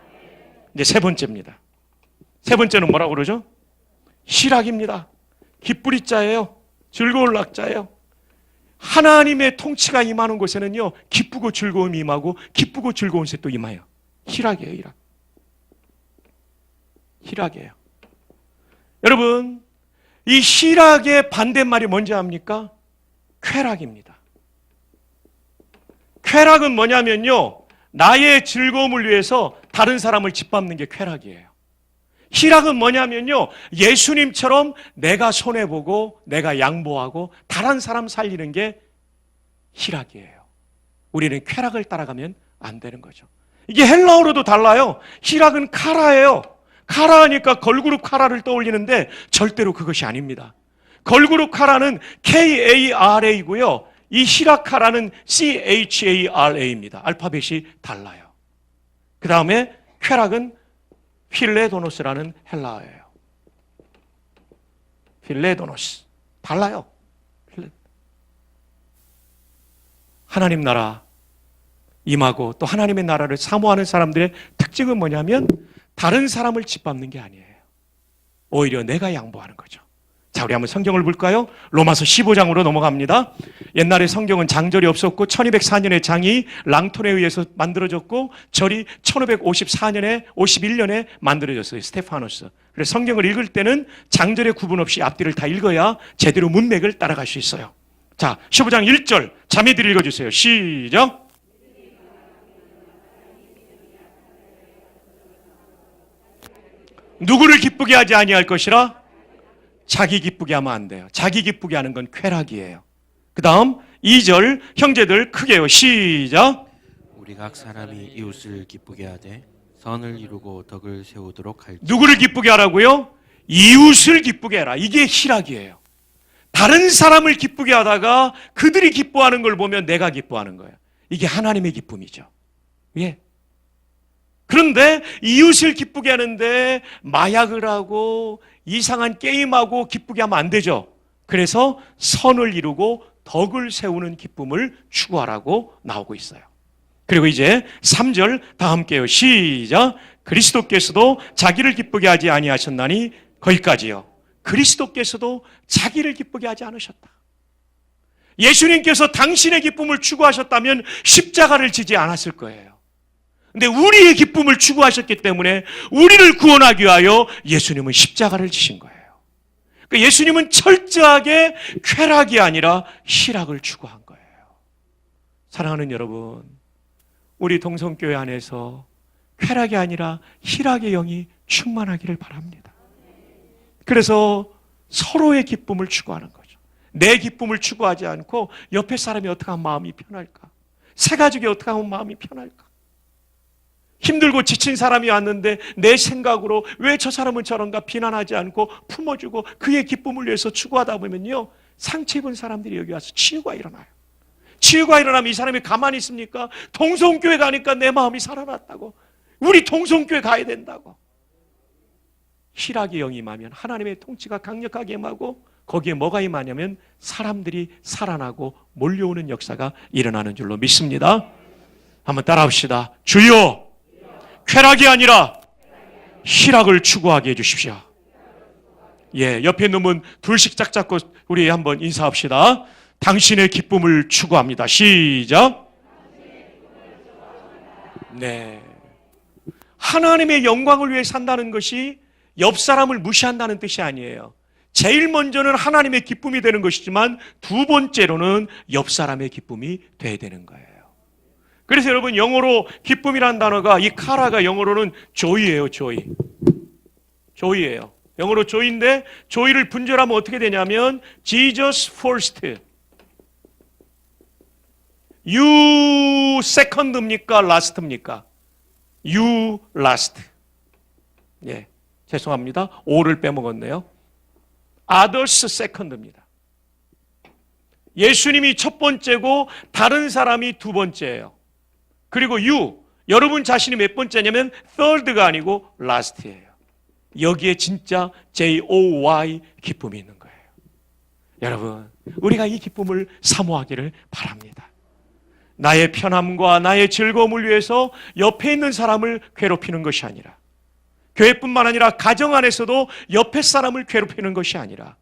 Speaker 1: 이제 세 번째입니다. 세 번째는 뭐라고 그러죠? 희락입니다. 기쁘리 자예요. 즐거울 낙자예요. 하나님의 통치가 임하는 곳에는요, 기쁘고 즐거움이 임하고 기쁘고 즐거운 새 또 임해요. 희락이에요, 희락. 희락이에요. 여러분, 이 희락의 반대말이 뭔지 압니까? 쾌락입니다. 쾌락은 뭐냐면요, 나의 즐거움을 위해서 다른 사람을 짓밟는 게 쾌락이에요. 희락은 뭐냐면요, 예수님처럼 내가 손해보고 내가 양보하고 다른 사람 살리는 게 희락이에요. 우리는 쾌락을 따라가면 안 되는 거죠. 이게 헬라어로도 달라요. 희락은 카라예요. 카라하니까 걸그룹 카라를 떠올리는데 절대로 그것이 아닙니다. 걸그룹 카라는 K-A-R-A이고요. 이 희락 카라는 C-H-A-R-A입니다. 알파벳이 달라요. 그 다음에 쾌락은 필레도노스라는 헬라어예요. 필레도노스. 달라요. 하나님 나라 임하고 또 하나님의 나라를 사모하는 사람들의 특징은 뭐냐면 다른 사람을 짓밟는 게 아니에요. 오히려 내가 양보하는 거죠. 자, 우리 한번 성경을 볼까요? 로마서 15장으로 넘어갑니다. 옛날에 성경은 장절이 없었고 1204년에 장이 랑톤에 의해서 만들어졌고 절이 1554년에 51년에 만들어졌어요. 스테파노스. 그래서 성경을 읽을 때는 장절의 구분 없이 앞뒤를 다 읽어야 제대로 문맥을 따라갈 수 있어요. 자, 15장 1절 자매들이 읽어주세요. 시작. 누구를 기쁘게 하지 아니할 것이라? 자기 기쁘게 하면 안 돼요. 자기 기쁘게 하는 건 쾌락이에요. 그 다음 2절 형제들 크게요. 시작.
Speaker 2: 우리 각 사람이 이웃을 기쁘게 하되 선을 이루고 덕을 세우도록 할지.
Speaker 1: 누구를 기쁘게 하라고요? 이웃을 기쁘게 해라. 이게 희락이에요. 다른 사람을 기쁘게 하다가 그들이 기뻐하는 걸 보면 내가 기뻐하는 거예요. 이게 하나님의 기쁨이죠. 예. 그런데 이웃을 기쁘게 하는데 마약을 하고 이상한 게임하고 기쁘게 하면 안 되죠. 그래서 선을 이루고 덕을 세우는 기쁨을 추구하라고 나오고 있어요. 그리고 이제 3절 다 함께요. 시작. 그리스도께서도 자기를 기쁘게 하지 아니하셨나니 거기까지요. 그리스도께서도 자기를 기쁘게 하지 않으셨다. 예수님께서 당신의 기쁨을 추구하셨다면 십자가를 지지 않았을 거예요. 근데 우리의 기쁨을 추구하셨기 때문에 우리를 구원하기 위하여 예수님은 십자가를 지신 거예요. 그러니까 예수님은 철저하게 쾌락이 아니라 희락을 추구한 거예요. 사랑하는 여러분, 우리 동성교회 안에서 쾌락이 아니라 희락의 영이 충만하기를 바랍니다. 그래서 서로의 기쁨을 추구하는 거죠. 내 기쁨을 추구하지 않고 옆에 사람이 어떻게 하면 마음이 편할까? 새 가족이 어떻게 하면 마음이 편할까? 힘들고 지친 사람이 왔는데 내 생각으로 왜 저 사람은 저런가 비난하지 않고 품어주고 그의 기쁨을 위해서 추구하다 보면요, 상처 입은 사람들이 여기 와서 치유가 일어나요. 치유가 일어나면 이 사람이 가만히 있습니까? 동성교회 가니까 내 마음이 살아났다고. 우리 동성교회 가야 된다고. 희락의 영이 임하면 하나님의 통치가 강력하게 임하고 거기에 뭐가 임하냐면 사람들이 살아나고 몰려오는 역사가 일어나는 줄로 믿습니다. 한번 따라합시다. 주여, 쾌락이 아니라 희락을 추구하게 해주십시오. 예, 옆에 있는 분 둘씩 짝 잡고 우리 한번 인사합시다. 당신의 기쁨을 추구합니다. 시작. 네. 하나님의 영광을 위해 산다는 것이 옆 사람을 무시한다는 뜻이 아니에요. 제일 먼저는 하나님의 기쁨이 되는 것이지만 두 번째로는 옆 사람의 기쁨이 돼야 되는 거예요. 그래서 여러분, 영어로 기쁨이라는 단어가 이 카라가 영어로는 joy예요. joy. joy예요. 영어로 joy인데 joy를 분절하면 어떻게 되냐면 Jesus first. You second입니까? last입니까? You last. 예, 죄송합니다. O를 빼먹었네요. Others second입니다. 예수님이 첫 번째고 다른 사람이 두 번째예요. 그리고 you, 여러분 자신이 몇 번째냐면 third가 아니고 last예요. 여기에 진짜 J-O-Y 기쁨이 있는 거예요. 여러분, 우리가 이 기쁨을 사모하기를 바랍니다. 나의 편함과 나의 즐거움을 위해서 옆에 있는 사람을 괴롭히는 것이 아니라, 교회뿐만 아니라 가정 안에서도 옆에 사람을 괴롭히는 것이 아니라,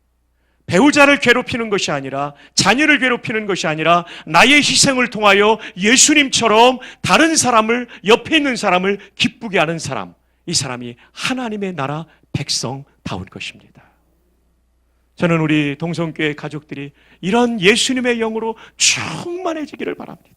Speaker 1: 배우자를 괴롭히는 것이 아니라, 자녀를 괴롭히는 것이 아니라, 나의 희생을 통하여 예수님처럼 다른 사람을, 옆에 있는 사람을 기쁘게 하는 사람, 이 사람이 하나님의 나라 백성다울 것입니다. 저는 우리 동성교회 가족들이 이런 예수님의 영으로 충만해지기를 바랍니다.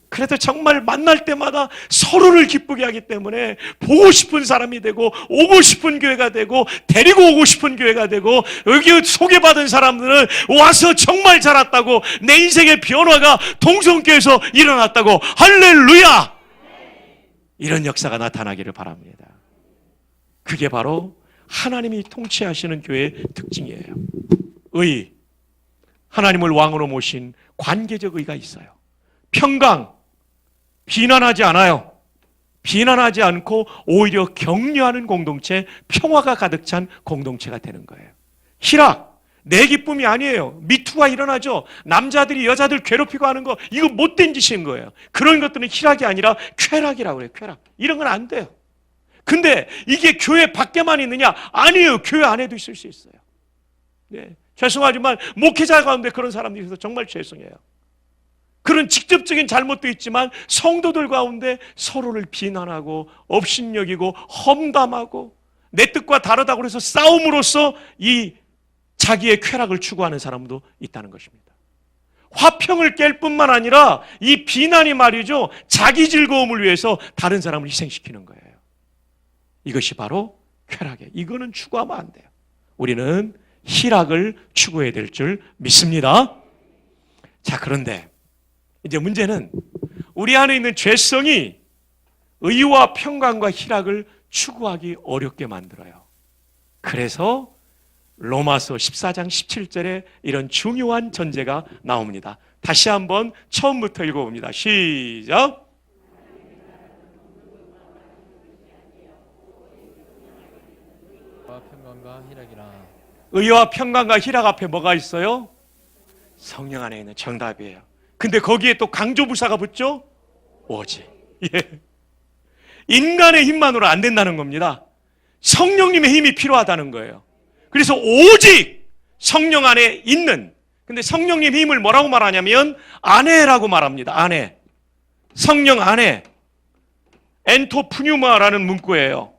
Speaker 1: 그래도 정말 만날 때마다 서로를 기쁘게 하기 때문에 보고 싶은 사람이 되고, 오고 싶은 교회가 되고, 데리고 오고 싶은 교회가 되고, 여기 소개받은 사람들은 와서 정말 잘 왔다고, 내 인생의 변화가 동성교회에서 일어났다고, 할렐루야! 이런 역사가 나타나기를 바랍니다. 그게 바로 하나님이 통치하시는 교회의 특징이에요. 의, 하나님을 왕으로 모신 관계적 의가 있어요. 평강, 비난하지 않아요. 비난하지 않고 오히려 격려하는 공동체, 평화가 가득 찬 공동체가 되는 거예요. 희락, 내 기쁨이 아니에요. 미투가 일어나죠. 남자들이 여자들 괴롭히고 하는 거, 이거 못된 짓인 거예요. 그런 것들은 희락이 아니라 쾌락이라고 해요. 쾌락. 이런 건 안 돼요. 근데 이게 교회 밖에만 있느냐? 아니에요. 교회 안에도 있을 수 있어요. 네. 죄송하지만 목회자 가운데 그런 사람들이 있어서 정말 죄송해요. 그런 직접적인 잘못도 있지만 성도들 가운데 서로를 비난하고 업신여기고 험담하고 내 뜻과 다르다고 해서 싸움으로써 이 자기의 쾌락을 추구하는 사람도 있다는 것입니다. 화평을 깰 뿐만 아니라 이 비난이 말이죠, 자기 즐거움을 위해서 다른 사람을 희생시키는 거예요. 이것이 바로 쾌락이에요. 이거는 추구하면 안 돼요. 우리는 희락을 추구해야 될 줄 믿습니다. 자, 그런데 이제 문제는 우리 안에 있는 죄성이 의와 평강과 희락을 추구하기 어렵게 만들어요. 그래서 로마서 14장 17절에 이런 중요한 전제가 나옵니다. 다시 한번 처음부터 읽어봅니다. 시작!
Speaker 4: 평강과 희락이라.
Speaker 1: 의와 평강과 희락 앞에 뭐가 있어요? 성령 안에 있는 정답이에요. 근데 거기에 또 강조부사가 붙죠? 오직. 예. 인간의 힘만으로 안 된다는 겁니다. 성령님의 힘이 필요하다는 거예요. 그래서 오직 성령 안에 있는, 근데 성령님 힘을 뭐라고 말하냐면 안에라고 말합니다. 안에. 성령 안에. 엔토프뉴마라는 문구예요.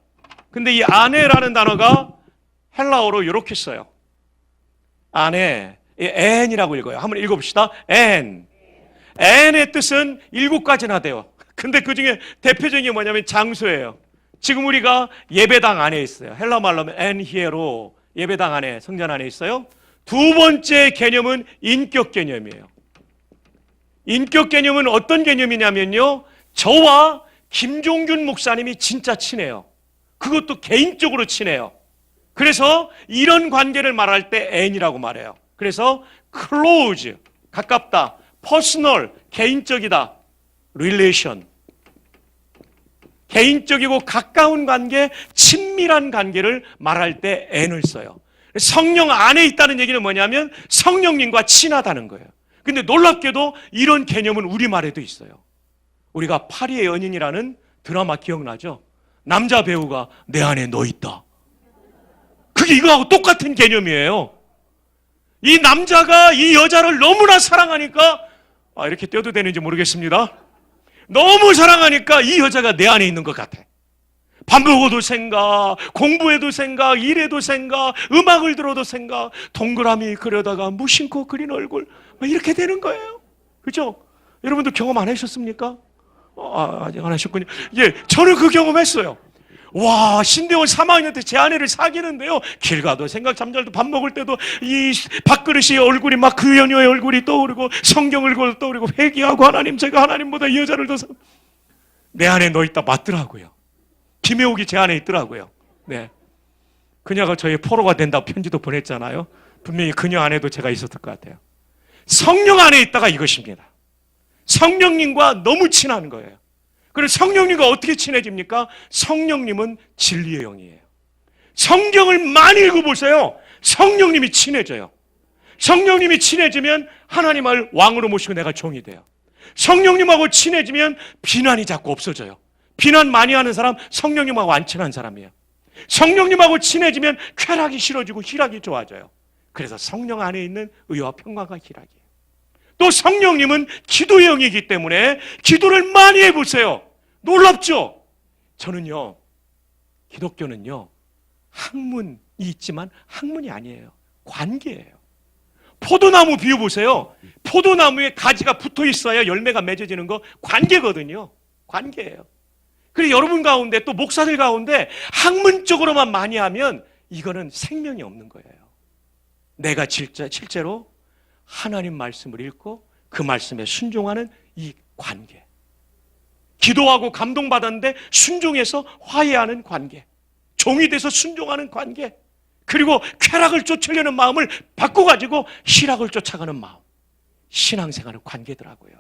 Speaker 1: 근데 이 안에라는 단어가 헬라어로 이렇게 써요. 안에. 엔이라고 읽어요. 한번 읽어봅시다. 엔. 엔의 뜻은 7가지나 돼요. 근데 그 중에 대표적인 게 뭐냐면 장소예요. 지금 우리가 예배당 안에 있어요. 헬라 말로 하면 엔 히에로, 예배당 안에, 성전 안에 있어요. 두 번째 개념은 인격 개념이에요. 인격 개념은 어떤 개념이냐면요, 저와 김종균 목사님이 진짜 친해요. 그것도 개인적으로 친해요. 그래서 이런 관계를 말할 때 N이라고 말해요. 그래서 close, 가깝다, personal, 개인적이다, relation, 개인적이고 가까운 관계, 친밀한 관계를 말할 때 N을 써요. 성령 안에 있다는 얘기는 뭐냐면 성령님과 친하다는 거예요. 근데 놀랍게도 이런 개념은 우리말에도 있어요. 우리가 파리의 연인이라는 드라마 기억나죠? 남자 배우가 내 안에 너 있다. 그게 이거하고 똑같은 개념이에요. 이 남자가 이 여자를 너무나 사랑하니까, 이렇게 떼도 되는지 모르겠습니다. 너무 사랑하니까 이 여자가 내 안에 있는 것 같아. 밥 먹어도 생각, 공부해도 생각, 일해도 생각, 음악을 들어도 생각, 동그라미 그려다가 무심코 그린 얼굴, 이렇게 되는 거예요. 그죠? 여러분도 경험 안 하셨습니까? 아직 안 하셨군요. 예, 저는 그 경험했어요. 와, 신대원 3학년 때 제 아내를 사귀는데요. 길 가도 생각 잠잘도 밥 먹을 때도 이 밥그릇이 얼굴이 막 그 여녀의 얼굴이 떠오르고 성경을 떠오르고 회개하고 하나님 제가 하나님보다 이 여자를 더 내 안에 너 있다 맞더라고요. 김혜옥이 제 안에 있더라고요. 네. 그녀가 저의 포로가 된다고 편지도 보냈잖아요. 분명히 그녀 안에도 제가 있었을 것 같아요. 성령 안에 있다가 이것입니다. 성령님과 너무 친한 거예요. 그래서 성령님과 어떻게 친해집니까? 성령님은 진리의 영이에요. 성경을 많이 읽어보세요. 성령님이 친해져요. 성령님이 친해지면 하나님을 왕으로 모시고 내가 종이 돼요. 성령님하고 친해지면 비난이 자꾸 없어져요. 비난 많이 하는 사람 성령님하고 안 친한 사람이에요. 성령님하고 친해지면 쾌락이 싫어지고 희락이 좋아져요. 그래서 성령 안에 있는 의와 평강과 희락이에요. 또 성령님은 기도의 영이기 때문에 기도를 많이 해보세요. 놀랍죠? 저는요, 기독교는요, 학문이 있지만 학문이 아니에요. 관계예요. 포도나무 비유 보세요. 포도나무에 가지가 붙어 있어야 열매가 맺어지는 거 관계거든요. 관계예요. 그리고 여러분 가운데 또 목사들 가운데 학문적으로만 많이 하면 이거는 생명이 없는 거예요. 내가 실제로 하나님 말씀을 읽고 그 말씀에 순종하는 이 관계. 기도하고 감동받았는데 순종해서 화해하는 관계. 종이 돼서 순종하는 관계. 그리고 쾌락을 쫓으려는 마음을 바꿔가지고 희락을 쫓아가는 마음. 신앙생활의 관계더라고요.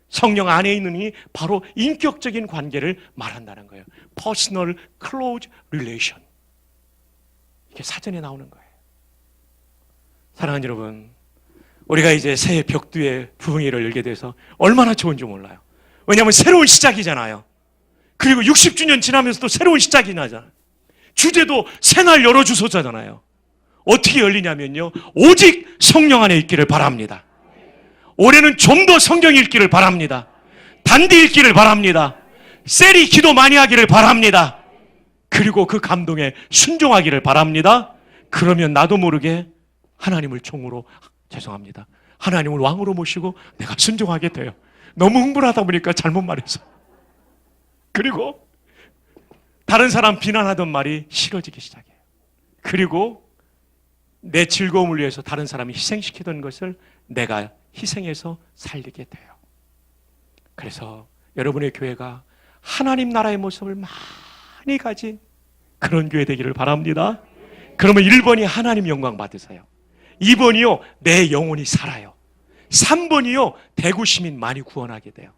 Speaker 1: 성령 안에 있는 이 바로 인격적인 관계를 말한다는 거예요. Personal close relation. 이게 사전에 나오는 거예요. 사랑하는 여러분, 우리가 이제 새해 벽두에 부흥회를 열게 돼서 얼마나 좋은지 몰라요. 왜냐하면 새로운 시작이잖아요. 그리고 60주년 지나면서 또 새로운 시작이 나잖아요. 주제도 새날 열어주소서잖아요. 어떻게 열리냐면요, 오직 성령 안에 있기를 바랍니다. 올해는 좀 더 성경 읽기를 바랍니다. 단디 읽기를 바랍니다. 셀이 기도 많이 하기를 바랍니다. 그리고 그 감동에 순종하기를 바랍니다. 그러면 나도 모르게 하나님을 종으로, 죄송합니다, 하나님을 왕으로 모시고 내가 순종하게 돼요. 너무 흥분하다 보니까 잘못 말해서. 그리고 다른 사람 비난하던 말이 싫어지기 시작해요. 그리고 내 즐거움을 위해서 다른 사람이 희생시키던 것을 내가 희생해서 살리게 돼요. 그래서 여러분의 교회가 하나님 나라의 모습을 많이 가진 그런 교회 되기를 바랍니다. 그러면 1번이 하나님 영광 받으세요. 2번이요, 내 영혼이 살아요. 3번이요, 대구 시민 많이 구원하게 돼요.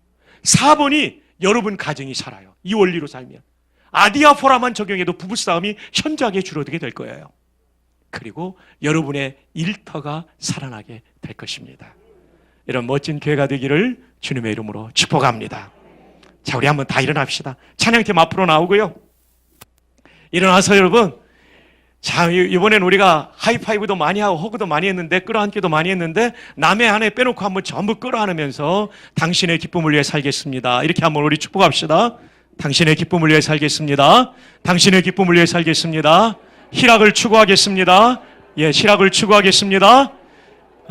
Speaker 1: 4번이 여러분 가정이 살아요. 이 원리로 살면. 아디아포라만 적용해도 부부싸움이 현저하게 줄어들게 될 거예요. 그리고 여러분의 일터가 살아나게 될 것입니다. 이런 멋진 교회가 되기를 주님의 이름으로 축복합니다. 자, 우리 한번 다 일어납시다. 찬양팀 앞으로 나오고요. 일어나서 여러분, 자, 이번엔 우리가 하이파이브도 많이 하고 허그도 많이 했는데, 끌어안기도 많이 했는데, 남의 안에 빼놓고 한번 전부 끌어안으면서 당신의 기쁨을 위해 살겠습니다. 이렇게 한번 우리 축복합시다. 당신의 기쁨을 위해 살겠습니다. 당신의 기쁨을 위해 살겠습니다. 희락을 추구하겠습니다. 예, 희락을 추구하겠습니다.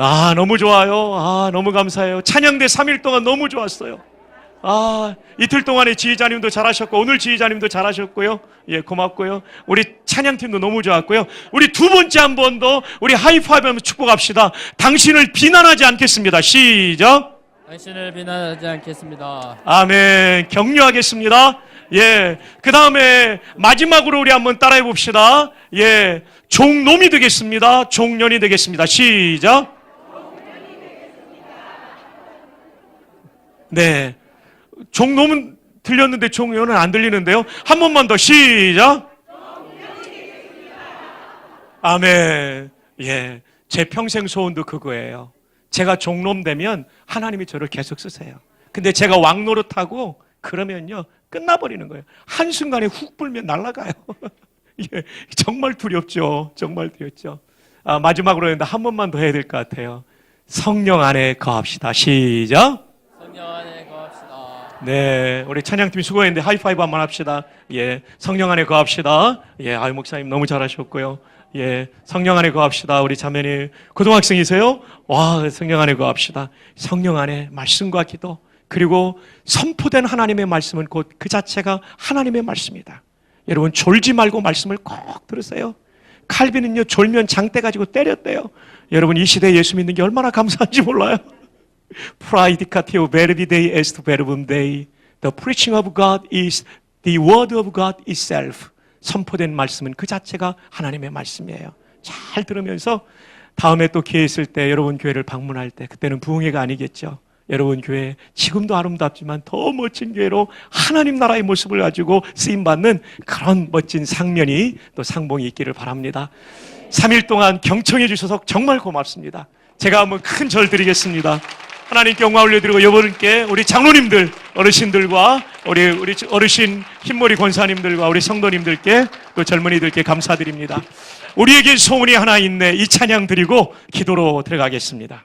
Speaker 1: 아, 너무 좋아요. 아, 너무 감사해요. 찬양대 3일 동안 너무 좋았어요. 아, 이틀 동안에 지휘자님도 잘하셨고 오늘 지휘자님도 잘하셨고요. 예, 고맙고요. 우리 찬양팀도 너무 좋았고요. 우리 두 번째 한 번 더 우리 하이파이브 하면서 축복합시다. 당신을 비난하지 않겠습니다. 시작.
Speaker 4: 당신을 비난하지 않겠습니다.
Speaker 1: 아멘. 격려하겠습니다. 예. 그 다음에 마지막으로 우리 한번 따라해 봅시다. 예. 종놈이 되겠습니다. 종년이 되겠습니다. 시작. 네. 종놈은 들렸는데 종년은 안 들리는데요. 한 번만 더 시작. 아멘. 예. 제 평생 소원도 그거예요. 제가 종놈 되면 하나님이 저를 계속 쓰세요. 근데 제가 왕노릇하고 그러면요, 끝나버리는 거예요. 한순간에 훅 불면 날아가요. 예, 정말 두렵죠. 정말 두렵죠. 아, 마지막으로 했는데 한 번만 더 해야 될 것 같아요. 성령 안에 거합시다. 시작.
Speaker 4: 성령 안에 거합시다.
Speaker 1: 네, 우리 찬양팀 수고했는데 하이파이브 한번 합시다. 예, 성령 안에 거합시다. 예, 아유 목사님 너무 잘하셨고요. 예, 성령 안에 거합시다. 우리 자매님 고등학생이세요? 와, 성령 안에 거합시다. 성령 안에 말씀과 기도, 그리고 선포된 하나님의 말씀은 곧 그 자체가 하나님의 말씀이다. 여러분 졸지 말고 말씀을 꼭 들으세요. 칼빈은요 졸면 장대 가지고 때렸대요. 여러분 이 시대에 예수 믿는 게 얼마나 감사한지 몰라요. Praedicatio verbi Dei est verbum Dei. The preaching of God is the word of God itself. 선포된 말씀은 그 자체가 하나님의 말씀이에요. 잘 들으면서 다음에 또 기회 있을 때 여러분 교회를 방문할 때 그때는 부흥회가 아니겠죠. 여러분 교회 지금도 아름답지만 더 멋진 교회로 하나님 나라의 모습을 가지고 쓰임받는 그런 멋진 상면이 또 상봉이 있기를 바랍니다. 3일 동안 경청해 주셔서 정말 고맙습니다. 제가 한번 큰 절 드리겠습니다. 하나님께 영광 올려드리고 여러분께 우리 장로님들, 어르신들과 우리 어르신 흰머리 권사님들과 우리 성도님들께 또 젊은이들께 감사드립니다. 우리에게 소원이 하나 있네. 이 찬양 드리고 기도로 들어가겠습니다.